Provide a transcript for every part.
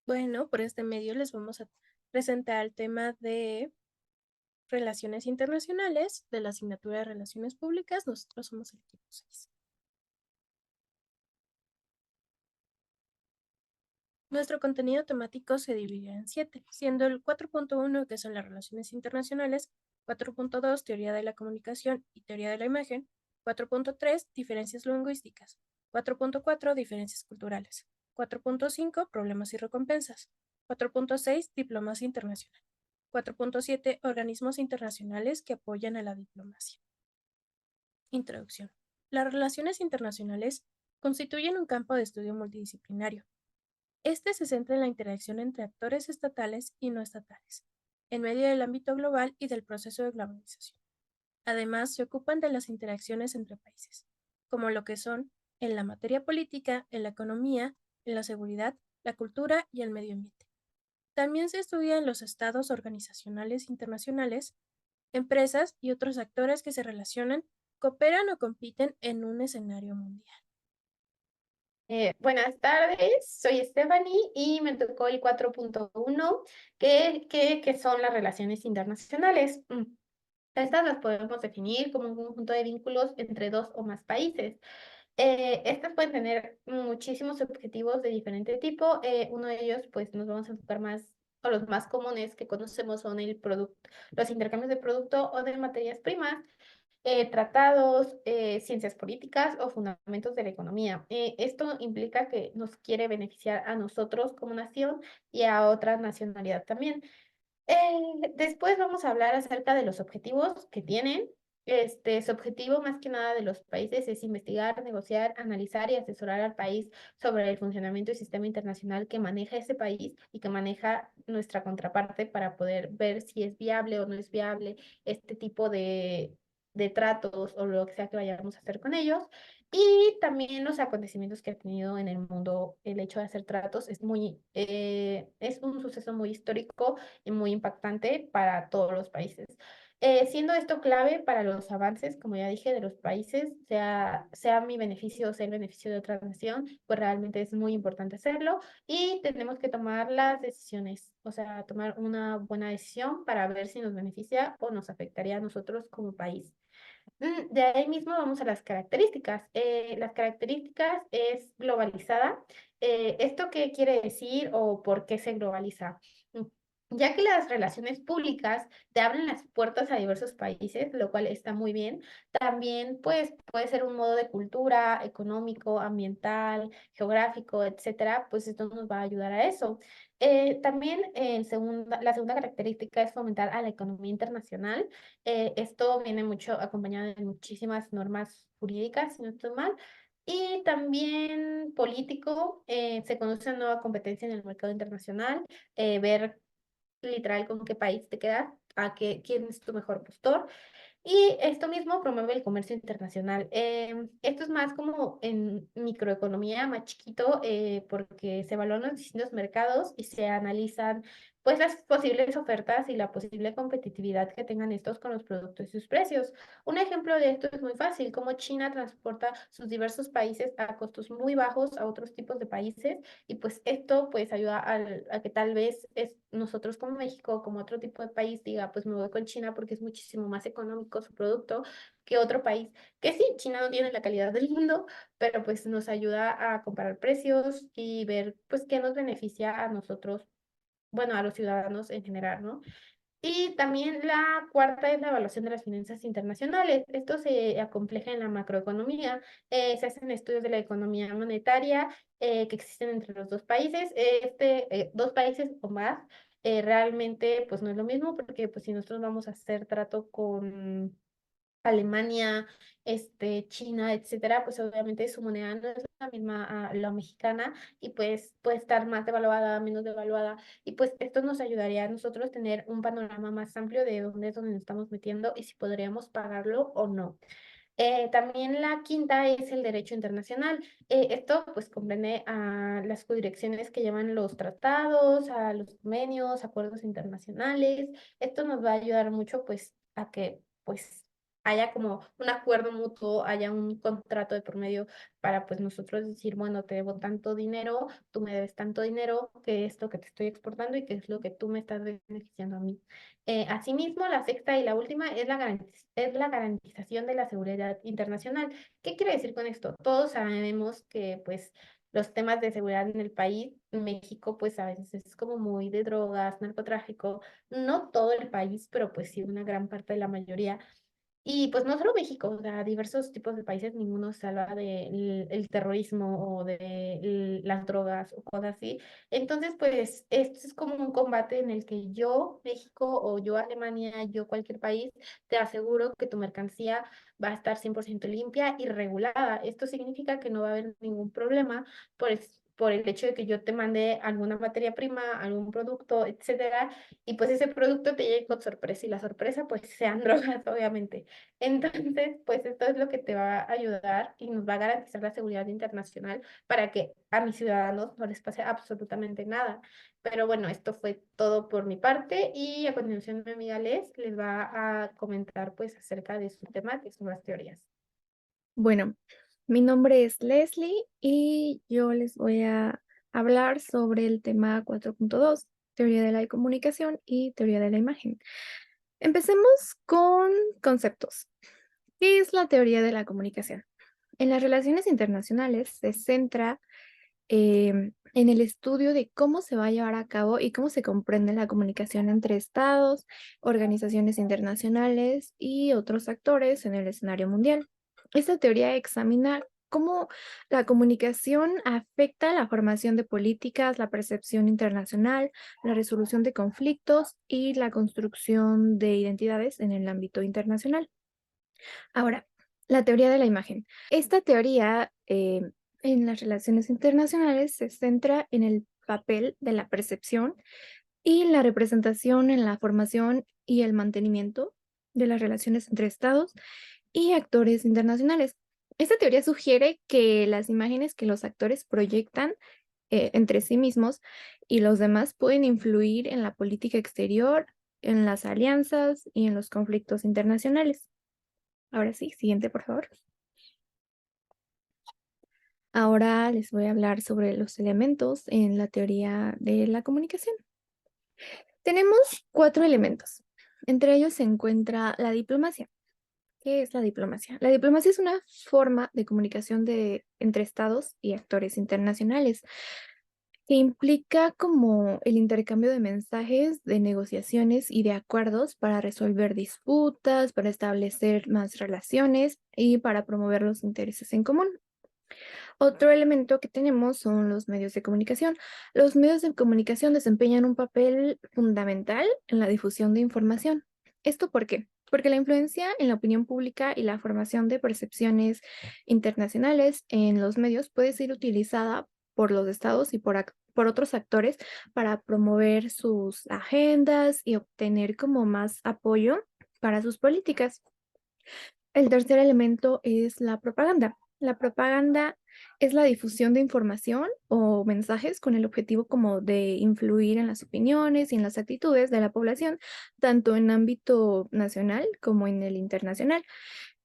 Bueno, por este medio les vamos a presentar el tema de relaciones internacionales de la asignatura de Relaciones Públicas. Nosotros somos el equipo 6. Nuestro contenido temático se divide en 7, siendo el 4.1, que son las relaciones internacionales, 4.2, teoría de la comunicación y teoría de la imagen, 4.3, diferencias lingüísticas, 4.4, diferencias culturales, 4.5, problemas y recompensas, 4.6, diplomacia internacional, 4.7, organismos internacionales que apoyan a la diplomacia. Introducción. Las relaciones internacionales constituyen un campo de estudio multidisciplinario. Este se centra en la interacción entre actores estatales y no estatales, en medio del ámbito global y del proceso de globalización. Además, se ocupan de las interacciones entre países, como lo que son en la materia política, en la economía, en la seguridad, la cultura y el medio ambiente. También se estudian los estados organizacionales internacionales, empresas y otros actores que se relacionan, cooperan o compiten en un escenario mundial. Buenas tardes, soy Stephanie y me tocó el 4.1, que son las relaciones internacionales. Estas las podemos definir como un conjunto de vínculos entre dos o más países. Estas pueden tener muchísimos objetivos de diferente tipo. Uno de ellos, pues nos vamos a enfocar más, o los más comunes que conocemos son el producto, los intercambios de producto o de materias primas, tratados, ciencias políticas o fundamentos de la economía. Esto implica que nos quiere beneficiar a nosotros como nación y a otra nacionalidad también. Después vamos a hablar acerca de los objetivos que tienen. Su objetivo más que nada de los países es investigar, negociar, analizar y asesorar al país sobre el funcionamiento del sistema internacional que maneja ese país y que maneja nuestra contraparte para poder ver si es viable o no es viable este tipo de tratos o lo que sea que vayamos a hacer con ellos. Y también los acontecimientos que ha tenido en el mundo el hecho de hacer tratos es un suceso muy histórico y muy impactante para todos los países. Siendo esto clave para los avances, como ya dije, de los países, sea mi beneficio o sea el beneficio de otra nación, pues realmente es muy importante hacerlo y tenemos que tomar las decisiones, o sea, tomar una buena decisión para ver si nos beneficia o nos afectaría a nosotros como país. De ahí mismo vamos a las características. Las características es globalizada. ¿Esto qué quiere decir o por qué se globaliza? Mm, Ya que las relaciones públicas te abren las puertas a diversos países, lo cual está muy bien, también pues puede ser un modo de cultura, económico, ambiental, geográfico, etcétera, pues esto nos va a ayudar a eso. También la segunda característica es fomentar a la economía internacional. Esto viene mucho acompañado de muchísimas normas jurídicas, si no estoy mal. Y también político, se conoce una nueva competencia en el mercado internacional, ver literal con qué país te quedas, quién es tu mejor postor. Y esto mismo promueve el comercio internacional. Esto es más como en microeconomía, más chiquito, porque se evalúan los distintos mercados y se analizan pues las posibles ofertas y la posible competitividad que tengan estos con los productos y sus precios. Un ejemplo de esto es muy fácil, como China transporta sus diversos países a costos muy bajos a otros tipos de países y pues esto pues ayuda a que tal vez nosotros como México, como otro tipo de país, diga, pues me voy con China porque es muchísimo más económico su producto que otro país. Que sí, China no tiene la calidad del mundo, pero pues nos ayuda a comparar precios y ver pues qué nos beneficia a nosotros, bueno, a los ciudadanos en general, ¿no? Y también la cuarta es la evaluación de las finanzas internacionales. Esto se acompleja en la macroeconomía. Se hacen estudios de la economía monetaria que existen entre los dos países. Dos países o más, realmente pues no es lo mismo porque pues si nosotros vamos a hacer trato con Alemania, China, etcétera, pues obviamente su moneda no es la misma a la mexicana y pues puede estar más devaluada, menos devaluada y pues esto nos ayudaría a nosotros tener un panorama más amplio de dónde es donde nos estamos metiendo y si podríamos pagarlo o no. También la quinta es el derecho internacional. Esto pues comprende a las jurisdicciones que llevan los tratados, a los convenios, acuerdos internacionales. Esto nos va a ayudar mucho pues a que pues haya como un acuerdo mutuo, haya un contrato de por medio para pues nosotros decir, bueno, te debo tanto dinero, tú me debes tanto dinero, que es lo que te estoy exportando y que es lo que tú me estás beneficiando a mí. Asimismo, la sexta y la última es es la garantización de la seguridad internacional. ¿Qué quiere decir con esto? Todos sabemos que pues los temas de seguridad en el país, en México, pues a veces es como muy de drogas, narcotráfico, no todo el país, pero pues sí una gran parte de la mayoría. Y pues no solo México, o sea, diversos tipos de países, ninguno se salva del el terrorismo o de las drogas o cosas así. Entonces, pues esto es como un combate en el que yo, México, o yo, Alemania, yo, cualquier país, te aseguro que tu mercancía va a estar 100% limpia y regulada. Esto significa que no va a haber ningún problema por el hecho de que yo te mande alguna materia prima, algún producto, etcétera, y pues ese producto te llegue con sorpresa y la sorpresa pues sean drogas, obviamente. Entonces, pues esto es lo que te va a ayudar y nos va a garantizar la seguridad internacional para que a mis ciudadanos no les pase absolutamente nada. Pero bueno, esto fue todo por mi parte y a continuación mi amiga Les va a comentar pues acerca de su tema, que son las teorías. Bueno, mi nombre es Leslie y yo les voy a hablar sobre el tema 4.2, teoría de la comunicación y teoría de la imagen. Empecemos con conceptos. ¿Qué es la teoría de la comunicación? En las relaciones internacionales se centra en el estudio de cómo se va a llevar a cabo y cómo se comprende la comunicación entre estados, organizaciones internacionales y otros actores en el escenario mundial. Esta teoría examina cómo la comunicación afecta la formación de políticas, la percepción internacional, la resolución de conflictos y la construcción de identidades en el ámbito internacional. Ahora, la teoría de la imagen. Esta teoría en las relaciones internacionales se centra en el papel de la percepción y la representación en la formación y el mantenimiento de las relaciones entre estados y actores internacionales. Esta teoría sugiere que las imágenes que los actores proyectan entre sí mismos y los demás pueden influir en la política exterior, en las alianzas y en los conflictos internacionales. Ahora sí, siguiente, por favor. Ahora les voy a hablar sobre los elementos en la teoría de la comunicación. Tenemos 4 elementos. Entre ellos se encuentra la diplomacia. ¿Qué es la diplomacia? La diplomacia es una forma de comunicación entre estados y actores internacionales que implica como el intercambio de mensajes, de negociaciones y de acuerdos para resolver disputas, para establecer más relaciones y para promover los intereses en común. Otro elemento que tenemos son los medios de comunicación. Los medios de comunicación desempeñan un papel fundamental en la difusión de información. ¿Esto por qué? Porque la influencia en la opinión pública y la formación de percepciones internacionales en los medios puede ser utilizada por los estados y por otros actores para promover sus agendas y obtener como más apoyo para sus políticas. El tercer elemento es la propaganda. La propaganda es la difusión de información o mensajes con el objetivo como de influir en las opiniones y en las actitudes de la población, tanto en ámbito nacional como en el internacional.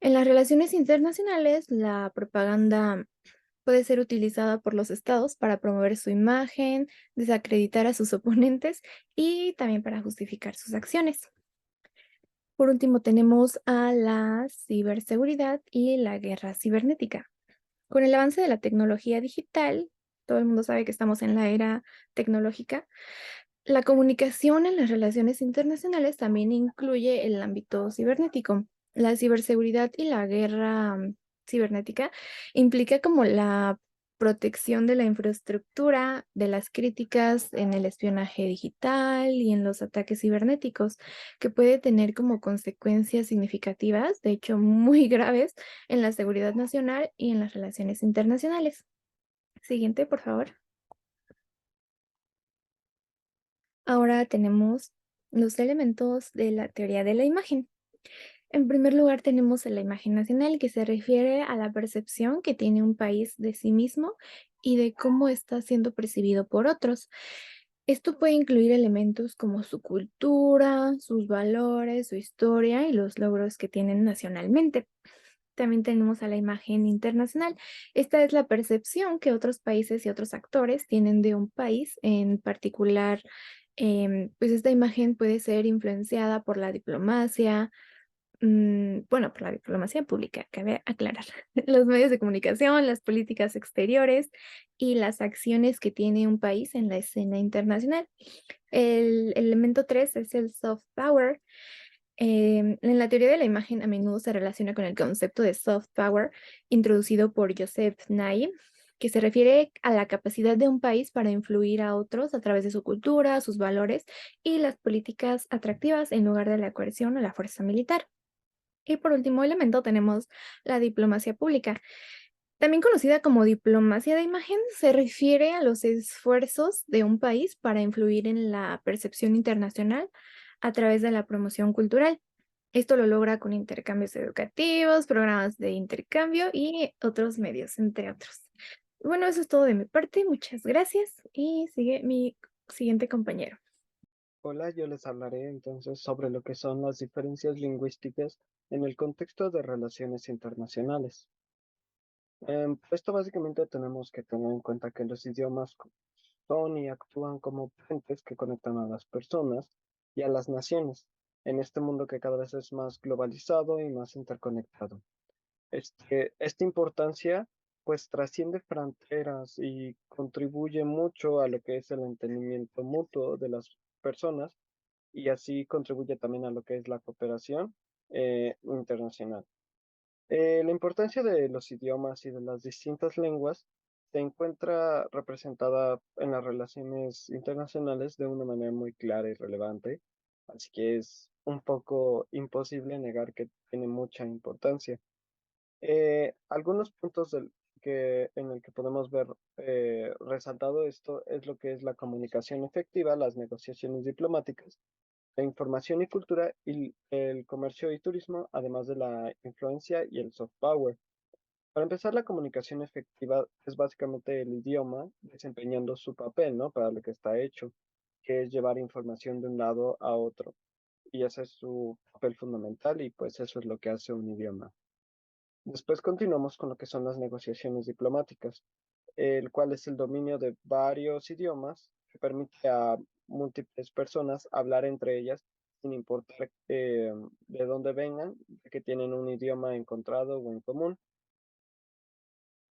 En las relaciones internacionales, la propaganda puede ser utilizada por los estados para promover su imagen, desacreditar a sus oponentes y también para justificar sus acciones. Por último, tenemos a la ciberseguridad y la guerra cibernética. Con el avance de la tecnología digital, todo el mundo sabe que estamos en la era tecnológica, la comunicación en las relaciones internacionales también incluye el ámbito cibernético. La ciberseguridad y la guerra cibernética implica como la protección de la infraestructura, de las críticas en el espionaje digital y en los ataques cibernéticos, que puede tener como consecuencias significativas, de hecho muy graves, en la seguridad nacional y en las relaciones internacionales. Siguiente, por favor. Ahora tenemos los elementos de la teoría de la imagen. En primer lugar, tenemos la imagen nacional, que se refiere a la percepción que tiene un país de sí mismo y de cómo está siendo percibido por otros. Esto puede incluir elementos como su cultura, sus valores, su historia y los logros que tienen nacionalmente. También tenemos a la imagen internacional. Esta es la percepción que otros países y otros actores tienen de un país en particular. Pues esta imagen puede ser influenciada por la diplomacia, bueno, por la diplomacia pública, cabe aclarar, los medios de comunicación, las políticas exteriores y las acciones que tiene un país en la escena internacional. El elemento 3 es el soft power. En la teoría de la imagen a menudo se relaciona con el concepto de soft power introducido por Joseph Nye, que se refiere a la capacidad de un país para influir a otros a través de su cultura, sus valores y las políticas atractivas en lugar de la coerción o la fuerza militar. Y por último elemento tenemos la diplomacia pública. También conocida como diplomacia de imagen, se refiere a los esfuerzos de un país para influir en la percepción internacional a través de la promoción cultural. Esto lo logra con intercambios educativos, programas de intercambio y otros medios, entre otros. Bueno, eso es todo de mi parte. Muchas gracias. Y sigue mi siguiente compañero. Hola, yo les hablaré entonces sobre lo que son las diferencias lingüísticas en el contexto de relaciones internacionales. Esto básicamente tenemos que tener en cuenta que los idiomas son y actúan como puentes que conectan a las personas y a las naciones en este mundo que cada vez es más globalizado y más interconectado. Esta importancia pues trasciende fronteras y contribuye mucho a lo que es el entendimiento mutuo de las personas y así contribuye también a lo que es la cooperación internacional. La importancia de los idiomas y de las distintas lenguas se encuentra representada en las relaciones internacionales de una manera muy clara y relevante, así que es un poco imposible negar que tiene mucha importancia. Algunos puntos en el que podemos ver resaltado esto es lo que es la comunicación efectiva, las negociaciones diplomáticas, la información y cultura y el comercio y turismo, además de la influencia y el soft power. Para empezar, la comunicación efectiva es básicamente el idioma desempeñando su papel, ¿no? Para lo que está hecho, que es llevar información de un lado a otro. Y ese es su papel fundamental y pues eso es lo que hace un idioma. Después continuamos con lo que son las negociaciones diplomáticas, el cual es el dominio de varios idiomas que permite a múltiples personas hablar entre ellas sin importar de dónde vengan, que tienen un idioma encontrado o en común.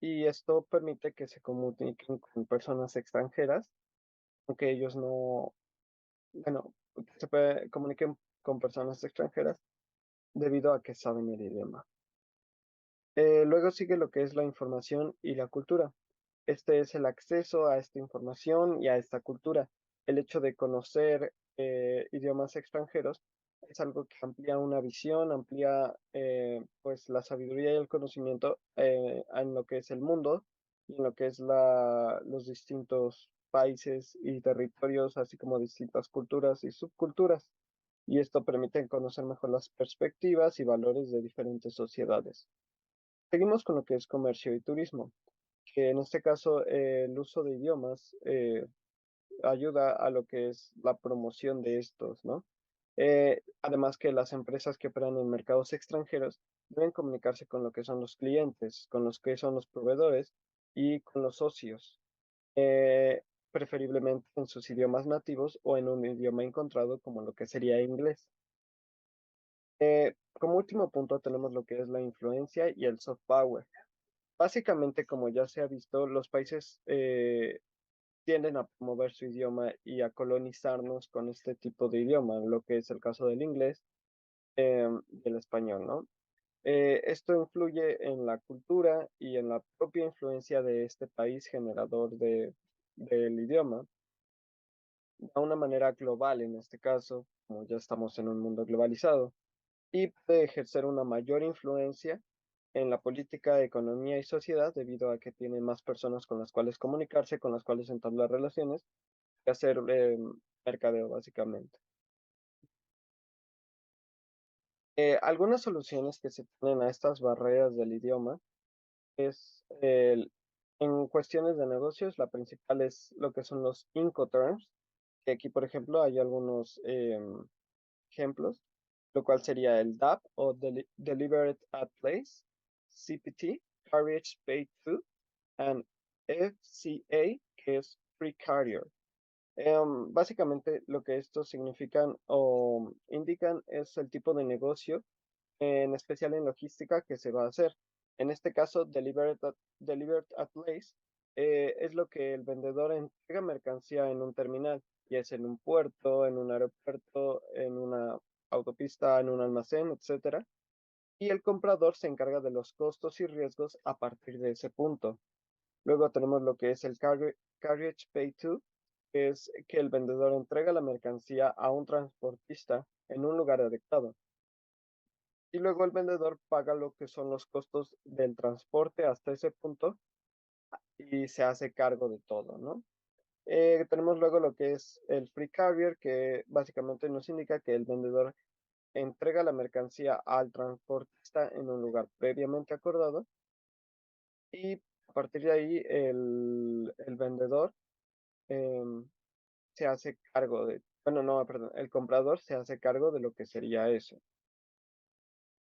Y esto permite que se comuniquen con personas extranjeras, aunque ellos no, bueno, que comuniquen con personas extranjeras debido a que saben el idioma. Luego sigue lo que es la información y la cultura. Este es el acceso a esta información y a esta cultura. El hecho de conocer idiomas extranjeros es algo que amplía una visión, amplía pues la sabiduría y el conocimiento en lo que es el mundo y en lo que es los distintos países y territorios, así como distintas culturas y subculturas. Y esto permite conocer mejor las perspectivas y valores de diferentes sociedades. Seguimos con lo que es comercio y turismo, que en este caso el uso de idiomas ayuda a lo que es la promoción de estos, ¿no? Además que las empresas que operan en mercados extranjeros deben comunicarse con lo que son los clientes, con los que son los proveedores y con los socios, eh, preferiblemente en sus idiomas nativos o en un idioma encontrado como lo que sería inglés. Como último punto tenemos lo que es la influencia y el soft power. Básicamente, como ya se ha visto, los países tienden a promover su idioma y a colonizarnos con este tipo de idioma, lo que es el caso del inglés y el español, ¿no? Esto influye en la cultura y en la propia influencia de este país generador del idioma, de una manera global en este caso, como ya estamos en un mundo globalizado, y puede ejercer una mayor influencia en la política, economía y sociedad debido a que tiene más personas con las cuales comunicarse, con las cuales entablar relaciones y hacer mercadeo básicamente. Algunas soluciones que se tienen a estas barreras del idioma es en cuestiones de negocios, la principal es lo que son los Incoterms, que aquí, por ejemplo, hay algunos ejemplos, lo cual sería el DAP o Delivered at Place, CPT, Carriage Paid To, and FCA, que es Free Carrier. Básicamente lo que estos significan o indican es el tipo de negocio, en especial en logística, que se va a hacer. En este caso, Delivered at Place es lo que el vendedor entrega mercancía en un terminal, ya es en un puerto, en un aeropuerto, en una autopista, en un almacén, etcétera. Y el comprador se encarga de los costos y riesgos a partir de ese punto. Luego tenemos lo que es el Carriage Pay To, que es que el vendedor entrega la mercancía a un transportista en un lugar adecuado. Y luego el vendedor paga lo que son los costos del transporte hasta ese punto y se hace cargo de todo, ¿no? Tenemos luego lo que es el Free Carrier, que básicamente nos indica que el vendedor entrega la mercancía al transportista en un lugar previamente acordado y a partir de ahí el vendedor em, se hace cargo de, bueno, no, perdón, el comprador se hace cargo de lo que sería eso.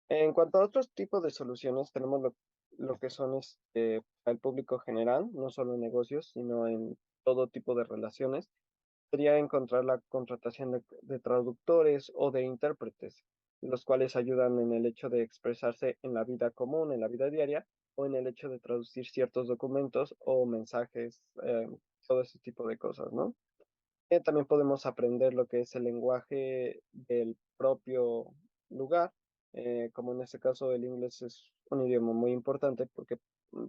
En cuanto a otros tipos de soluciones, tenemos lo que son para el público general, no solo en negocios, sino en todo tipo de relaciones. Sería encontrar la contratación de traductores o de intérpretes, los cuales ayudan en el hecho de expresarse en la vida común, en la vida diaria, o en el hecho de traducir ciertos documentos o mensajes, todo ese tipo de cosas, ¿no? También podemos aprender lo que es el lenguaje del propio lugar, como en este caso el inglés es un idioma muy importante porque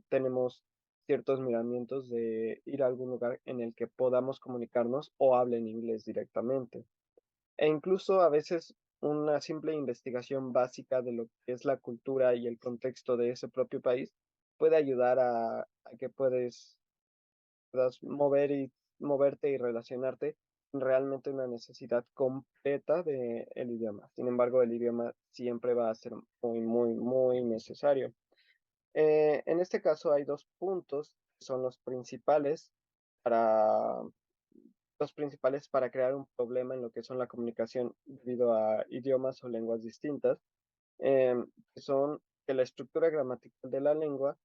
tenemos ciertos miramientos de ir a algún lugar en el que podamos comunicarnos o hablen inglés directamente. E incluso a veces una simple investigación básica de lo que es la cultura y el contexto de ese propio país puede ayudar a que puedas moverte y relacionarte sin realmente una necesidad completa del idioma. Sin embargo, el idioma siempre va a ser muy, muy, muy necesario. En este caso hay dos puntos que son para, los principales para crear un problema en lo que son la comunicación debido a idiomas o lenguas distintas, que son que la estructura gramatical de la lengua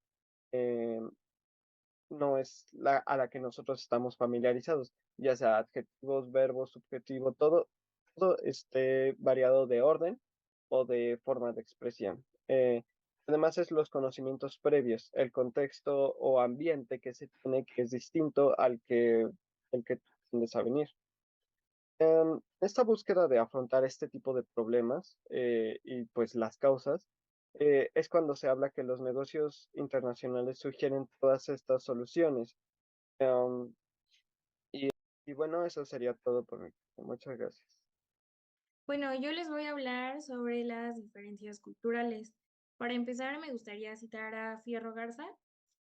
em, no es a la que nosotros estamos familiarizados, ya sea adjetivos, verbos, subjetivo, todo esté variado de orden o de forma de expresión. Además es los conocimientos previos, el contexto o ambiente que se tiene que es distinto el que tiendes a venir. Esta búsqueda de afrontar este tipo de problemas y pues las causas es cuando se habla que los negocios internacionales sugieren todas estas soluciones. Em, y bueno, eso sería todo por mi parte. Muchas gracias. Bueno, yo les voy a hablar sobre las diferencias culturales. Para empezar, me gustaría citar a Fierro Garza.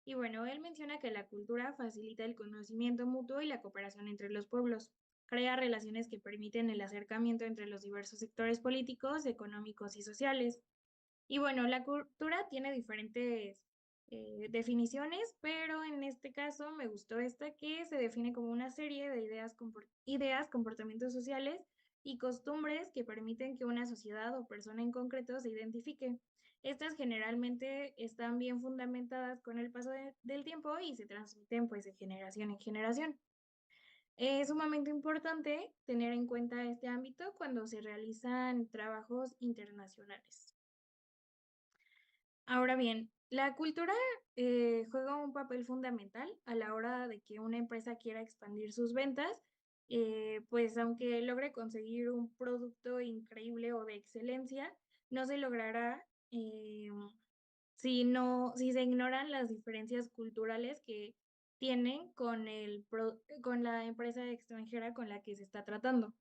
Y bueno, él menciona que la cultura facilita el conocimiento mutuo y la cooperación entre los pueblos. Crea relaciones que permiten el acercamiento entre los diversos sectores políticos, económicos y sociales. Y bueno, la cultura tiene diferentes definiciones, pero en este caso me gustó esta que se define como una serie de ideas, comportamientos sociales y costumbres que permiten que una sociedad o persona en concreto se identifique. Estas generalmente están bien fundamentadas con el paso del tiempo y se transmiten pues de generación en generación. Es sumamente importante tener en cuenta este ámbito cuando se realizan trabajos internacionales. Ahora bien, la cultura juega un papel fundamental a la hora de que una empresa quiera expandir sus ventas, pues aunque logre conseguir un producto increíble o de excelencia, no se logrará si se ignoran las diferencias culturales que tienen con con la empresa extranjera con la que se está tratando.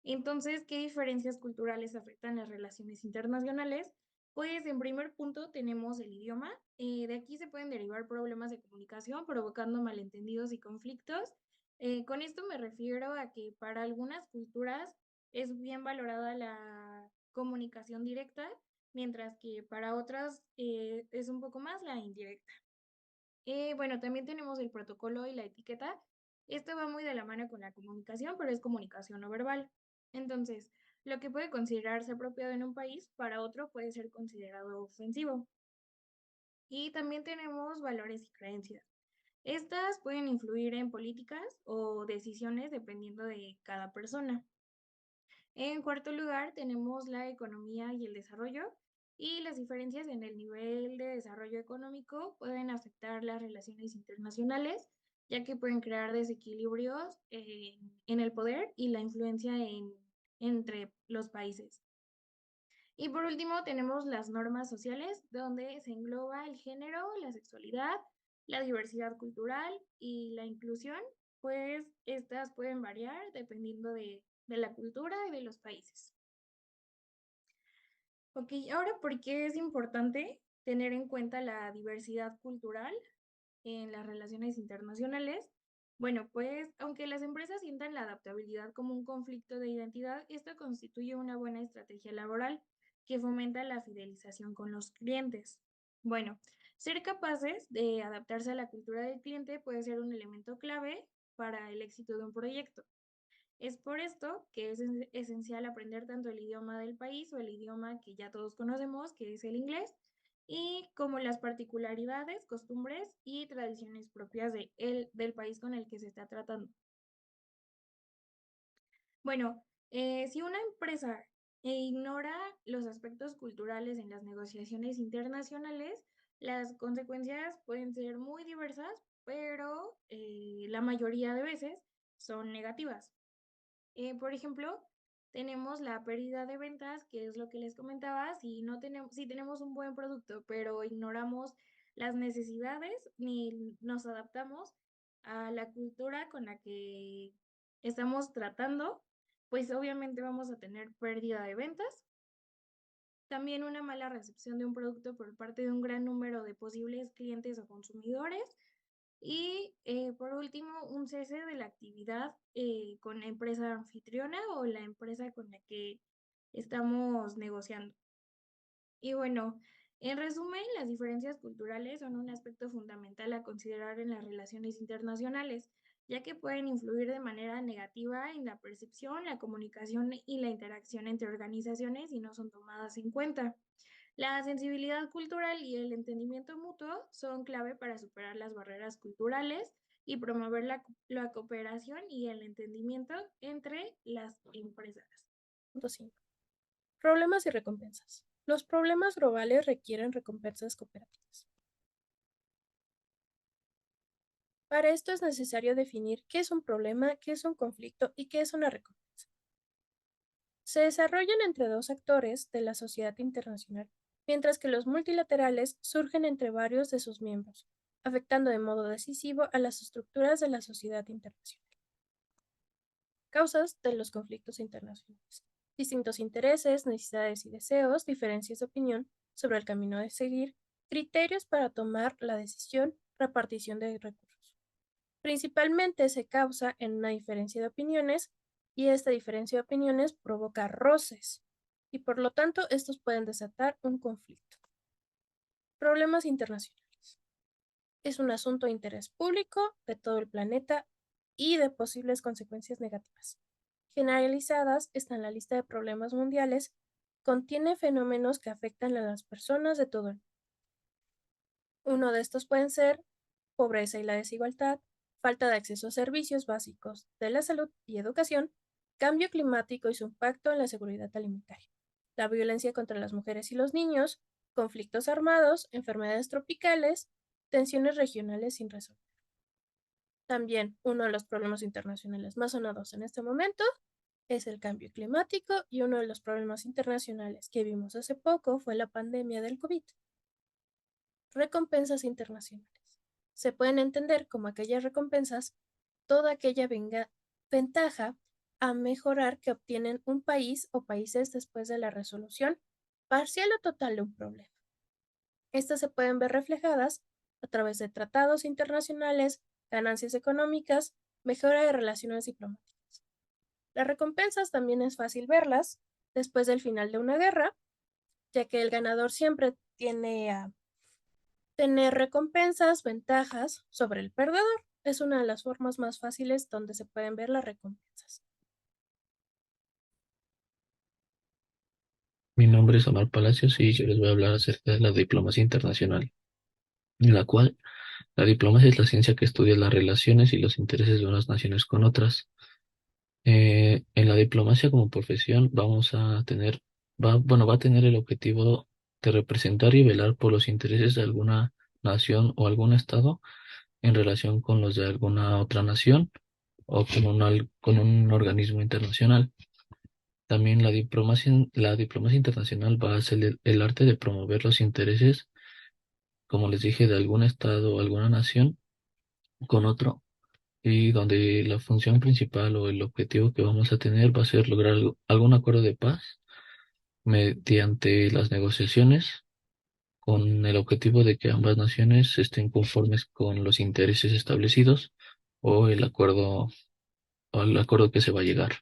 Entonces, ¿qué diferencias culturales afectan las relaciones internacionales? Pues en primer punto tenemos el idioma. De aquí se pueden derivar problemas de comunicación, provocando malentendidos y conflictos. Con esto me refiero a que para algunas culturas es bien valorada la comunicación directa, mientras que para otras es un poco más la indirecta. Bueno, también tenemos el protocolo y la etiqueta. Esto va muy de la mano con la comunicación, pero es comunicación no verbal. Entonces, lo que puede considerarse apropiado en un país, para otro puede ser considerado ofensivo. Y también tenemos valores y creencias. Estas pueden influir en políticas o decisiones dependiendo de cada persona. En cuarto lugar, tenemos la economía y el desarrollo, y las diferencias en el nivel de desarrollo económico pueden afectar las relaciones internacionales, ya que pueden crear desequilibrios en el poder y la influencia entre los países. Y por último, tenemos las normas sociales, donde se engloba el género, la sexualidad, la diversidad cultural y la inclusión, pues estas pueden variar dependiendo de la cultura y de los países. Ok, ahora, ¿por qué es importante tener en cuenta la diversidad cultural en las relaciones internacionales? Bueno, pues aunque las empresas sientan la adaptabilidad como un conflicto de identidad, esto constituye una buena estrategia laboral que fomenta la fidelización con los clientes. Bueno, ser capaces de adaptarse a la cultura del cliente puede ser un elemento clave para el éxito de un proyecto. Es por esto que es esencial aprender tanto el idioma del país o el idioma que ya todos conocemos, que es el inglés, y como las particularidades, costumbres y tradiciones propias del país con el que se está tratando. Bueno, si una empresa ignora los aspectos culturales en las negociaciones internacionales, las consecuencias pueden ser muy diversas, pero la mayoría de veces son negativas. Por ejemplo, tenemos la pérdida de ventas, que es lo que les comentaba, si tenemos un buen producto, pero ignoramos las necesidades ni nos adaptamos a la cultura con la que estamos tratando, pues obviamente vamos a tener pérdida de ventas. También una mala recepción de un producto por parte de un gran número de posibles clientes o consumidores. Y por último, un cese de la actividad con la empresa anfitriona o la empresa con la que estamos negociando. Y bueno, en resumen, las diferencias culturales son un aspecto fundamental a considerar en las relaciones internacionales, ya que pueden influir de manera negativa en la percepción, la comunicación y la interacción entre organizaciones si no son tomadas en cuenta. La sensibilidad cultural y el entendimiento mutuo son clave para superar las barreras culturales y promover la cooperación y el entendimiento entre las empresas. Punto 5. Problemas y recompensas. Los problemas globales requieren recompensas cooperativas. Para esto es necesario definir qué es un problema, qué es un conflicto y qué es una recompensa. Se desarrollan entre dos actores de la sociedad internacional, mientras que los multilaterales surgen entre varios de sus miembros, afectando de modo decisivo a las estructuras de la sociedad internacional. Causas de los conflictos internacionales. Distintos intereses, necesidades y deseos, diferencias de opinión sobre el camino de seguir, criterios para tomar la decisión, repartición de recursos. Principalmente se causa en una diferencia de opiniones y esta diferencia de opiniones provoca roces y por lo tanto estos pueden desatar un conflicto. Problemas internacionales. Es un asunto de interés público de todo el planeta y de posibles consecuencias negativas. Generalizadas está en la lista de problemas mundiales, contiene fenómenos que afectan a las personas de todo el mundo. Uno de estos pueden ser pobreza y la desigualdad, falta de acceso a servicios básicos de la salud y educación, cambio climático y su impacto en la seguridad alimentaria, la violencia contra las mujeres y los niños, conflictos armados, enfermedades tropicales, tensiones regionales sin resolver. También uno de los problemas internacionales más sonados en este momento es el cambio climático y uno de los problemas internacionales que vimos hace poco fue la pandemia del COVID. Recompensas internacionales. Se pueden entender como aquellas recompensas, toda aquella ventaja a mejorar que obtienen un país o países después de la resolución parcial o total de un problema. Estas se pueden ver reflejadas a través de tratados internacionales, ganancias económicas, mejora de relaciones diplomáticas. Las recompensas también es fácil verlas después del final de una guerra, ya que el ganador siempre tiene a tener recompensas, ventajas sobre el perdedor. es una de las formas más fáciles donde se pueden ver las recompensas. Mi nombre es Omar Palacios y yo les voy a hablar acerca de la diplomacia internacional, en la cual la diplomacia es la ciencia que estudia las relaciones y los intereses de unas naciones con otras. En la diplomacia como profesión vamos a tener, va a tener el objetivo de representar y velar por los intereses de alguna nación o algún estado en relación con los de alguna otra nación o con un organismo internacional. También la diplomacia internacional va a ser el arte de promover los intereses, como les dije, de algún estado o alguna nación con otro, y donde la función principal o el objetivo que vamos a tener va a ser lograr algún acuerdo de paz mediante las negociaciones, con el objetivo de que ambas naciones estén conformes con los intereses establecidos o el acuerdo que se va a llegar.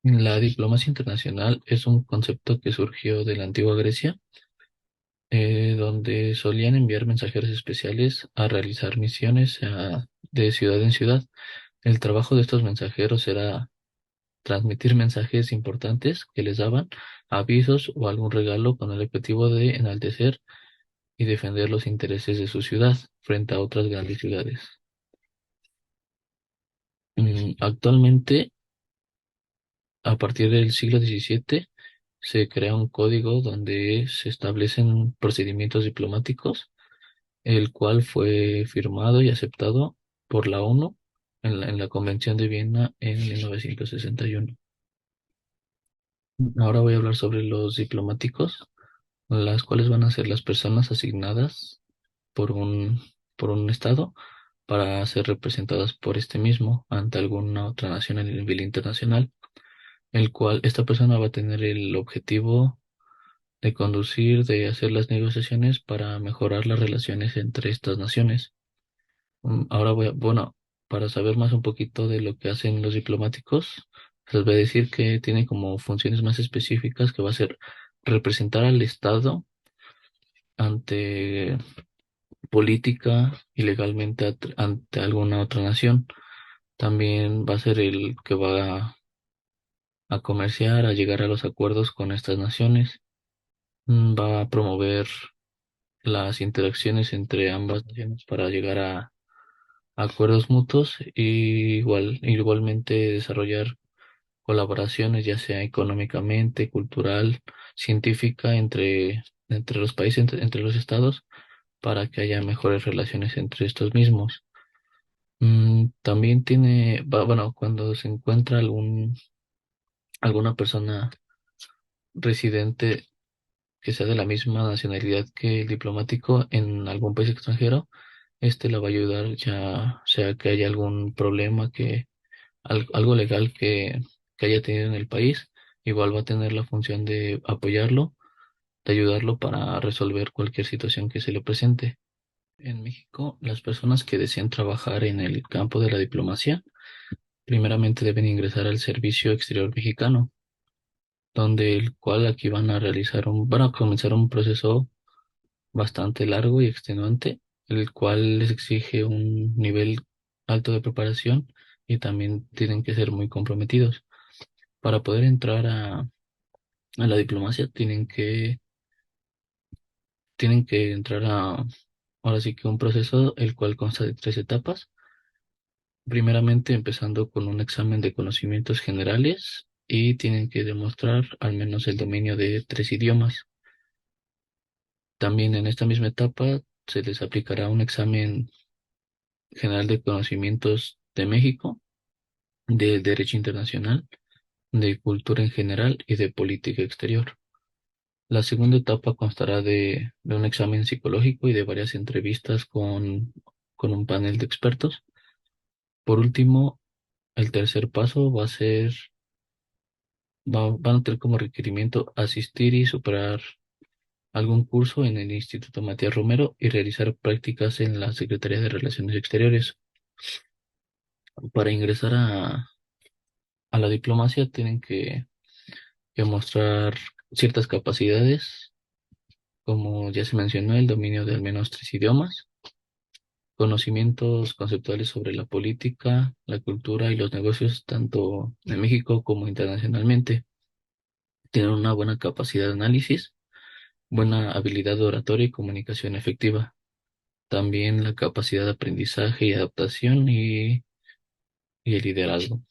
La diplomacia internacional es un concepto que surgió de la antigua Grecia, donde solían enviar mensajeros especiales a realizar misiones de ciudad en ciudad. El trabajo de estos mensajeros era transmitir mensajes importantes que les daban, avisos o algún regalo con el objetivo de enaltecer y defender los intereses de su ciudad frente a otras grandes ciudades. Actualmente, a partir del siglo XVII, se crea un código donde se establecen procedimientos diplomáticos, el cual fue firmado y aceptado por la ONU en la Convención de Viena en 1961. Ahora voy a hablar sobre los diplomáticos, las cuales van a ser las personas asignadas por por un estado para ser representadas por este mismo ante alguna otra nación a nivel internacional, el cual esta persona va a tener el objetivo de conducir, de hacer las negociaciones para mejorar las relaciones entre estas naciones. Ahora bueno, para saber más un poquito de lo que hacen los diplomáticos, les voy a decir que tienen como funciones más específicas que va a ser representar al Estado ante política y legalmente ante alguna otra nación. También va a ser el que va a comerciar, a llegar a los acuerdos con estas naciones. Va a promover las interacciones entre ambas naciones para llegar a acuerdos mutuos y igualmente desarrollar colaboraciones, ya sea económicamente, cultural, científica, entre los países, entre los estados, para que haya mejores relaciones entre estos mismos. También bueno, cuando se encuentra alguna persona residente que sea de la misma nacionalidad que el diplomático en algún país extranjero, este la va a ayudar, ya sea que haya algún problema, algo legal que haya tenido en el país, igual va a tener la función de apoyarlo, de ayudarlo para resolver cualquier situación que se le presente. En México, las personas que desean trabajar en el campo de la diplomacia, primeramente deben ingresar al Servicio Exterior Mexicano, donde el cual aquí van a comenzar un proceso bastante largo y extenuante, el cual les exige un nivel alto de preparación y también tienen que ser muy comprometidos. Para poder entrar a la diplomacia tienen que entrar ahora sí que un proceso el cual consta de 3 etapas. Primeramente empezando con un examen de conocimientos generales y tienen que demostrar al menos el dominio de 3 idiomas. También en esta misma etapa se les aplicará un examen general de conocimientos de México, de derecho internacional, de cultura en general y de política exterior. La segunda etapa constará de un examen psicológico y de varias entrevistas con un panel de expertos. Por último, el tercer paso van a tener como requerimiento asistir y superar algún curso en el Instituto Matías Romero y realizar prácticas en la Secretaría de Relaciones Exteriores. Para ingresar a la diplomacia tienen que mostrar ciertas capacidades, como ya se mencionó, el dominio de al menos 3 idiomas, conocimientos conceptuales sobre la política, la cultura y los negocios, tanto en México como internacionalmente. Tienen una buena capacidad de análisis, buena habilidad de oratoria y comunicación efectiva. También la capacidad de aprendizaje y adaptación y el liderazgo.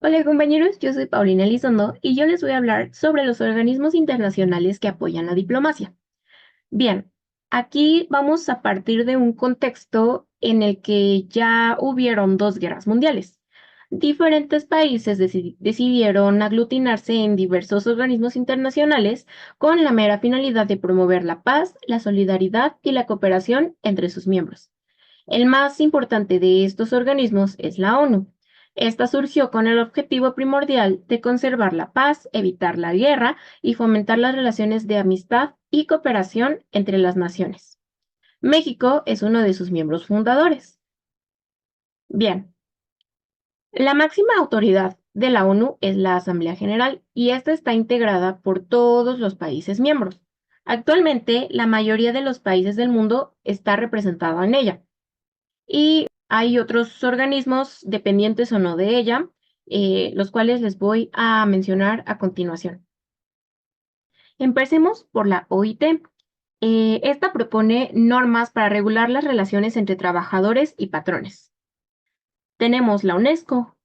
Hola compañeros, yo soy Paulina Elizondo y yo les voy a hablar sobre los organismos internacionales que apoyan la diplomacia. Bien, aquí vamos a partir de un contexto en el que ya hubieron dos guerras mundiales. Diferentes países decidieron aglutinarse en diversos organismos internacionales con la mera finalidad de promover la paz, la solidaridad y la cooperación entre sus miembros. El más importante de estos organismos es la ONU. Esta surgió con el objetivo primordial de conservar la paz, evitar la guerra y fomentar las relaciones de amistad y cooperación entre las naciones. México es uno de sus miembros fundadores. Bien, la máxima autoridad de la ONU es la Asamblea General y esta está integrada por todos los países miembros. Actualmente, la mayoría de los países del mundo está representada en ella. Y hay otros organismos dependientes o no de ella, los cuales les voy a mencionar a continuación. Empecemos por la OIT. Esta propone normas para regular las relaciones entre trabajadores y patrones. Tenemos la UNESCO.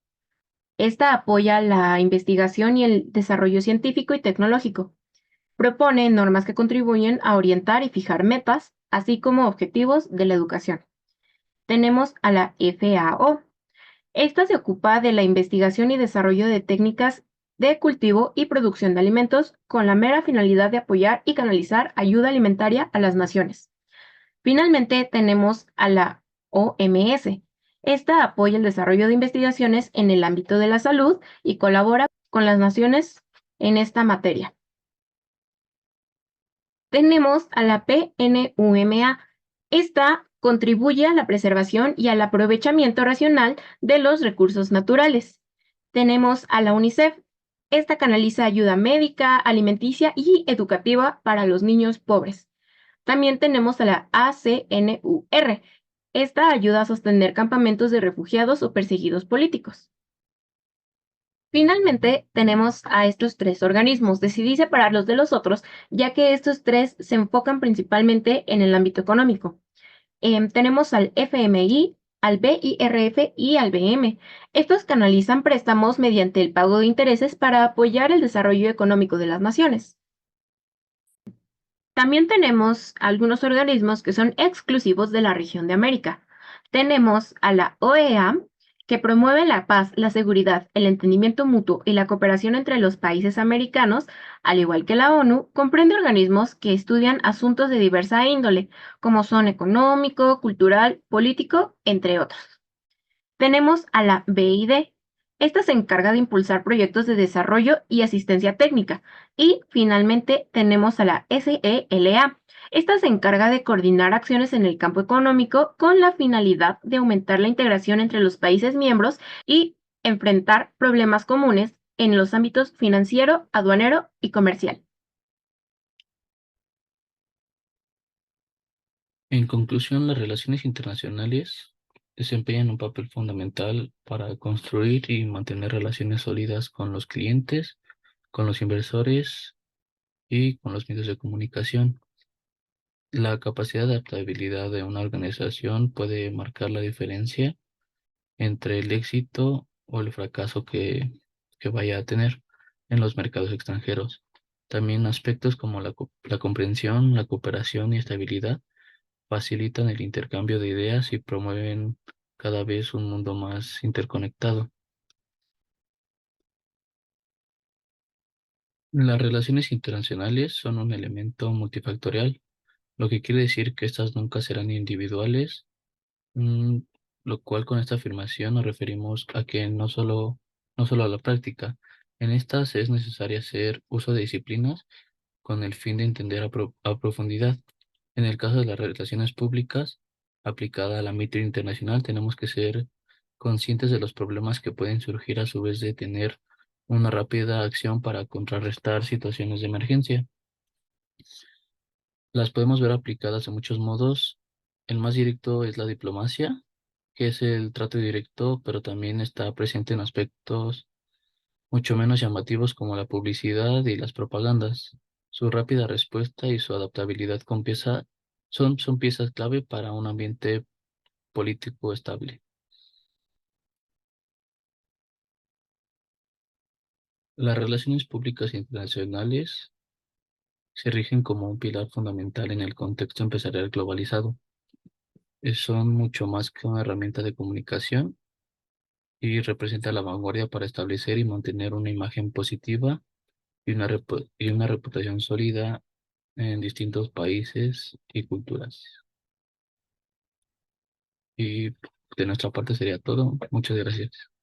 Esta apoya la investigación y el desarrollo científico y tecnológico. Propone normas que contribuyen a orientar y fijar metas, así como objetivos de la educación. Tenemos a la FAO. Esta se ocupa de la investigación y desarrollo de técnicas de cultivo y producción de alimentos con la mera finalidad de apoyar y canalizar ayuda alimentaria a las naciones. Finalmente, tenemos a la OMS. Esta apoya el desarrollo de investigaciones en el ámbito de la salud y colabora con las naciones en esta materia. Tenemos a la PNUMA. Esta contribuye a la preservación y al aprovechamiento racional de los recursos naturales. Tenemos a la UNICEF. Esta canaliza ayuda médica, alimenticia y educativa para los niños pobres. También tenemos a la ACNUR. Esta ayuda a sostener campamentos de refugiados o perseguidos políticos. Finalmente, tenemos a estos tres organismos. Decidí separarlos de los otros, ya que estos tres se enfocan principalmente en el ámbito económico. Tenemos al FMI, al BIRF y al BM. Estos canalizan préstamos mediante el pago de intereses para apoyar el desarrollo económico de las naciones. También tenemos algunos organismos que son exclusivos de la región de América. Tenemos a la OEA, que promueve la paz, la seguridad, el entendimiento mutuo y la cooperación entre los países americanos, al igual que la ONU, comprende organismos que estudian asuntos de diversa índole, como son económico, cultural, político, entre otros. Tenemos a la BID. Esta se encarga de impulsar proyectos de desarrollo y asistencia técnica. Y finalmente tenemos a la SELA. Esta se encarga de coordinar acciones en el campo económico con la finalidad de aumentar la integración entre los países miembros y enfrentar problemas comunes en los ámbitos financiero, aduanero y comercial. En conclusión, las relaciones internacionales desempeñan un papel fundamental para construir y mantener relaciones sólidas con los clientes, con los inversores y con los medios de comunicación. La capacidad de adaptabilidad de una organización puede marcar la diferencia entre el éxito o el fracaso que vaya a tener en los mercados extranjeros. También aspectos como la comprensión, la cooperación y estabilidad facilitan el intercambio de ideas y promueven cada vez un mundo más interconectado. Las relaciones internacionales son un elemento multifactorial, lo que quiere decir que estas nunca serán individuales, mm, lo cual con esta afirmación nos referimos a que no solo a la práctica. En estas es necesario hacer uso de disciplinas con el fin de entender a profundidad. En el caso de las relaciones públicas, aplicada al ámbito internacional, tenemos que ser conscientes de los problemas que pueden surgir a su vez de tener una rápida acción para contrarrestar situaciones de emergencia. Las podemos ver aplicadas de muchos modos el más directo es la diplomacia, que es el trato directo, pero también está presente en aspectos mucho menos llamativos como la publicidad y las propagandas. Su rápida respuesta y su adaptabilidad son piezas clave para un ambiente político estable. Las relaciones públicas internacionales se rigen como un pilar fundamental en el contexto empresarial globalizado. Son mucho más que una herramienta de comunicación y representa la vanguardia para establecer y mantener una imagen positiva y una reputación sólida en distintos países y culturas. Y de nuestra parte sería todo. Muchas gracias.